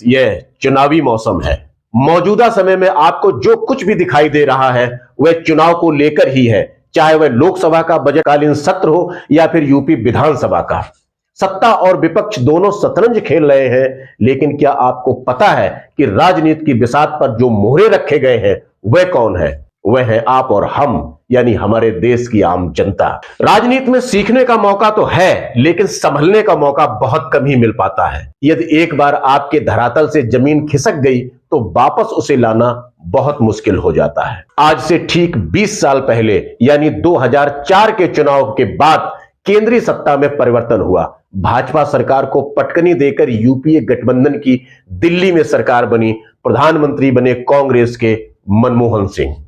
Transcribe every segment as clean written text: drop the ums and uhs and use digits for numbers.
यह चुनावी मौसम है। मौजूदा समय में आपको जो कुछ भी दिखाई दे रहा है वह चुनाव को लेकर ही है, चाहे वह लोकसभा का बजटकालीन सत्र हो या फिर यूपी विधानसभा का। सत्ता और विपक्ष दोनों शतरंज खेल रहे हैं, लेकिन क्या आपको पता है कि राजनीति की बिसात पर जो मोहरे रखे गए हैं वह कौन है? वह है आप और हम, यानी हमारे देश की आम जनता। राजनीति में सीखने का मौका तो है, लेकिन संभलने का मौका बहुत कम ही मिल पाता है। यदि एक बार आपके धरातल से जमीन खिसक गई तो वापस उसे लाना बहुत मुश्किल हो जाता है। आज से ठीक 20 साल पहले यानी 2004 के चुनाव के बाद केंद्रीय सत्ता में परिवर्तन हुआ। भाजपा सरकार को पटकनी देकर यूपीए गठबंधन की दिल्ली में सरकार बनी। प्रधानमंत्री बने कांग्रेस के मनमोहन सिंह।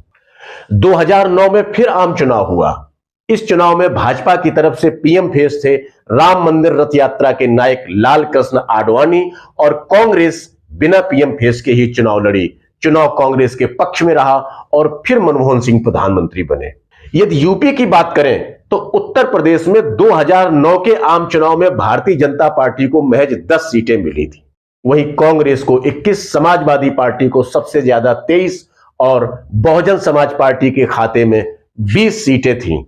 2009 में फिर आम चुनाव हुआ। इस चुनाव में भाजपा की तरफ से पीएम फेस थे राम मंदिर रथ यात्रा के नायक लाल कृष्ण आडवाणी और कांग्रेस बिना पीएम फेस के ही चुनाव लड़ी। चुनाव कांग्रेस के पक्ष में रहा और फिर मनमोहन सिंह प्रधानमंत्री बने। यदि यूपी की बात करें तो उत्तर प्रदेश में 2009 के आम चुनाव में भारतीय जनता पार्टी को महज 10 सीटें मिली थी। वहीं कांग्रेस को 21, समाजवादी पार्टी को सबसे ज्यादा 23 और बहुजन समाज पार्टी के खाते में 20 सीटें थीं।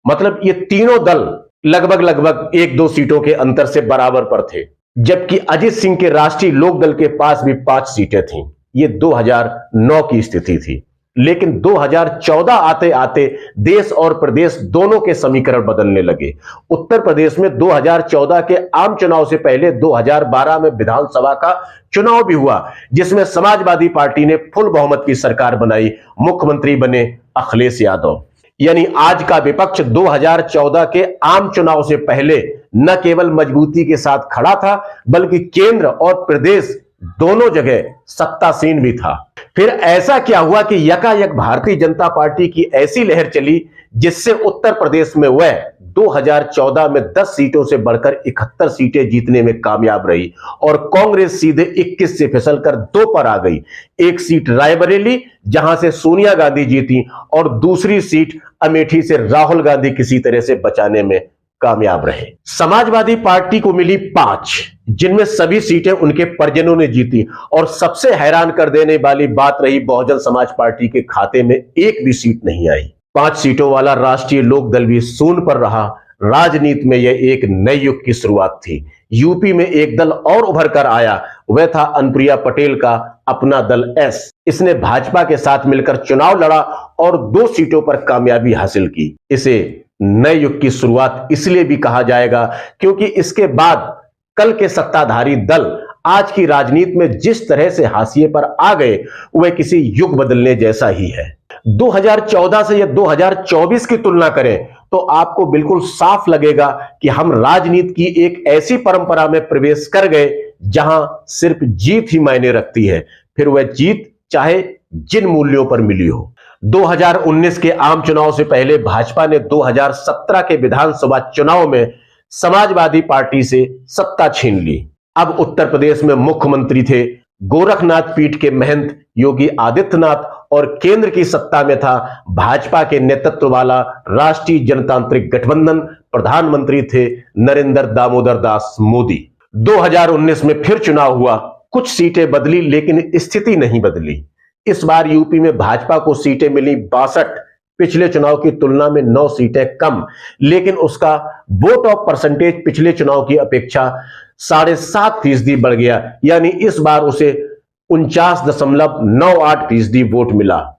मतलब ये तीनों दल लगभग 1-2 सीटों के अंतर से बराबर पर थे, जबकि अजित सिंह के राष्ट्रीय लोकदल के पास भी 5 सीटें थीं। ये 2009 की स्थिति थी। लेकिन 2014 आते आते देश और प्रदेश दोनों के समीकरण बदलने लगे। उत्तर प्रदेश में 2014 के आम चुनाव से पहले 2012 में विधानसभा का चुनाव भी हुआ, जिसमें समाजवादी पार्टी ने फुल बहुमत की सरकार बनाई। मुख्यमंत्री बने अखिलेश यादव। यानी आज का विपक्ष 2014 के आम चुनाव से पहले न केवल मजबूती के साथ खड़ा था, बल्कि केंद्र और प्रदेश दोनों जगह सत्तासीन भी था। फिर ऐसा क्या हुआ कि यकायक भारतीय जनता पार्टी की ऐसी लहर चली जिससे उत्तर प्रदेश में वह 2014 में 10 सीटों से बढ़कर 71 सीटें जीतने में कामयाब रही और कांग्रेस सीधे 21 से फिसलकर 2 पर आ गई। एक सीट रायबरेली, जहां से सोनिया गांधी जीती, और दूसरी सीट अमेठी से राहुल गांधी किसी तरह से बचाने में कामयाब रहे। समाजवादी पार्टी को मिली 5, जिनमें सभी सीटें उनके परिजनों ने जीती। और सबसे हैरान कर देने वाली बात रही, बहुजन समाज पार्टी के खाते में एक भी सीट नहीं आई। 5 सीटों वाला राष्ट्रीय लोकदल भी शून्य पर रहा। राजनीति में यह एक नए युग की शुरुआत थी। यूपी में एक दल और उभर कर आया, वह था अनुप्रिया पटेल का अपना दल एस। इसने भाजपा के साथ मिलकर चुनाव लड़ा और 2 सीटों पर कामयाबी हासिल की। इसे नए युग की शुरुआत इसलिए भी कहा जाएगा क्योंकि इसके बाद कल के सत्ताधारी दल आज की राजनीति में जिस तरह से हाशिए पर आ गए, वह किसी युग बदलने जैसा ही है। 2014 से या 2024 की तुलना करें तो आपको बिल्कुल साफ लगेगा कि हम राजनीति की एक ऐसी परंपरा में प्रवेश कर गए जहां सिर्फ जीत ही मायने रखती है, फिर वह जीत चाहे जिन मूल्यों पर मिली हो। 2019 के आम चुनाव से पहले भाजपा ने 2017 के विधानसभा चुनाव में समाजवादी पार्टी से सत्ता छीन ली। अब उत्तर प्रदेश में मुख्यमंत्री थे गोरखनाथ पीठ के महंत योगी आदित्यनाथ और केंद्र की सत्ता में था भाजपा के नेतृत्व वाला राष्ट्रीय जनतांत्रिक गठबंधन। प्रधानमंत्री थे नरेंद्र दामोदर दास मोदी। 2019 में फिर चुनाव हुआ। कुछ सीटें बदली लेकिन स्थिति नहीं बदली। इस बार यूपी में भाजपा को सीटें मिली 62, पिछले चुनाव की तुलना में 9 सीटें कम, लेकिन उसका वोट ऑफ परसेंटेज पिछले चुनाव की अपेक्षा 7.5% बढ़ गया। यानी इस बार उसे 49.98% वोट मिला।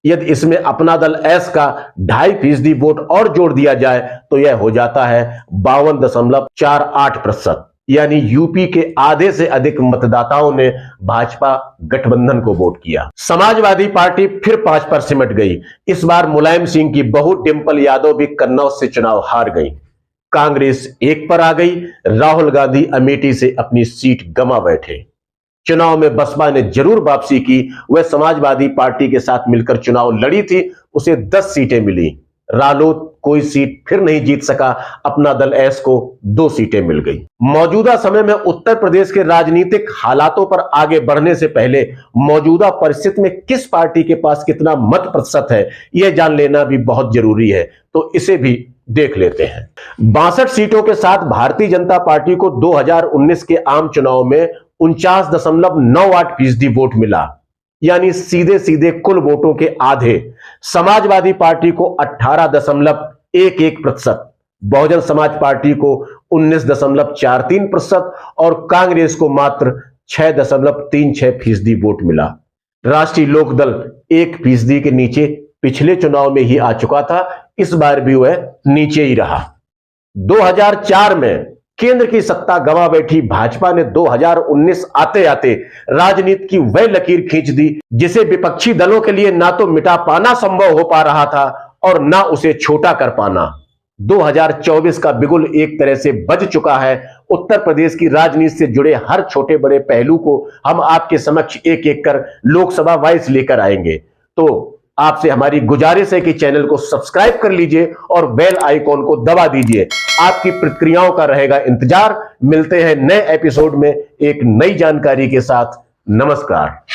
यदि इसमें अपना दल एस का 2.5% वोट और जोड़ दिया जाए तो यह हो जाता है 52.48%। यानी यूपी के आधे से अधिक मतदाताओं ने भाजपा गठबंधन को वोट किया। समाजवादी पार्टी फिर 5 पर सिमट गई। इस बार मुलायम सिंह की बहू डिंपल यादव भी कन्नौज से चुनाव हार गई। कांग्रेस 1 पर आ गई। राहुल गांधी अमेठी से अपनी सीट गंवा बैठे। चुनाव में बसपा ने जरूर वापसी की। वह समाजवादी पार्टी के साथ मिलकर चुनाव लड़ी थी, उसे 10 सीटें मिली। रालोद कोई सीट फिर नहीं जीत सका। अपना दल एस को 2 सीटें मिल गई। मौजूदा समय में उत्तर प्रदेश के राजनीतिक हालातों पर आगे बढ़ने से पहले मौजूदा परिस्थिति में किस पार्टी के पास कितना मत प्रतिशत है, यह जान लेना भी बहुत जरूरी है। तो इसे भी देख लेते हैं। 62 सीटों के साथ भारतीय जनता पार्टी को 2019 के आम चुनाव में 49.98% वोट मिला, यानी सीधे सीधे कुल वोटों के आधे। समाजवादी पार्टी को 18.11%, बहुजन समाज पार्टी को 19.43% और कांग्रेस को मात्र 6.36% वोट मिला। राष्ट्रीय लोकदल 1% के नीचे पिछले चुनाव में ही आ चुका था, इस बार भी वह नीचे ही रहा। 2004 में केंद्र की सत्ता गंवा बैठी भाजपा ने 2019 आते आते राजनीति की वह लकीर खींच दी जिसे विपक्षी दलों के लिए ना तो मिटा पाना संभव हो पा रहा था और ना उसे छोटा कर पाना। 2024 का बिगुल एक तरह से बज चुका है। उत्तर प्रदेश की राजनीति से जुड़े हर छोटे बड़े पहलू को हम आपके समक्ष एक एक कर लोकसभा वाइज लेकर आएंगे। तो आपसे हमारी गुजारिश है कि चैनल को सब्सक्राइब कर लीजिए और बेल आइकॉन को दबा दीजिए। आपकी प्रतिक्रियाओं का रहेगा इंतजार। मिलते हैं नए एपिसोड में एक नई जानकारी के साथ। नमस्कार।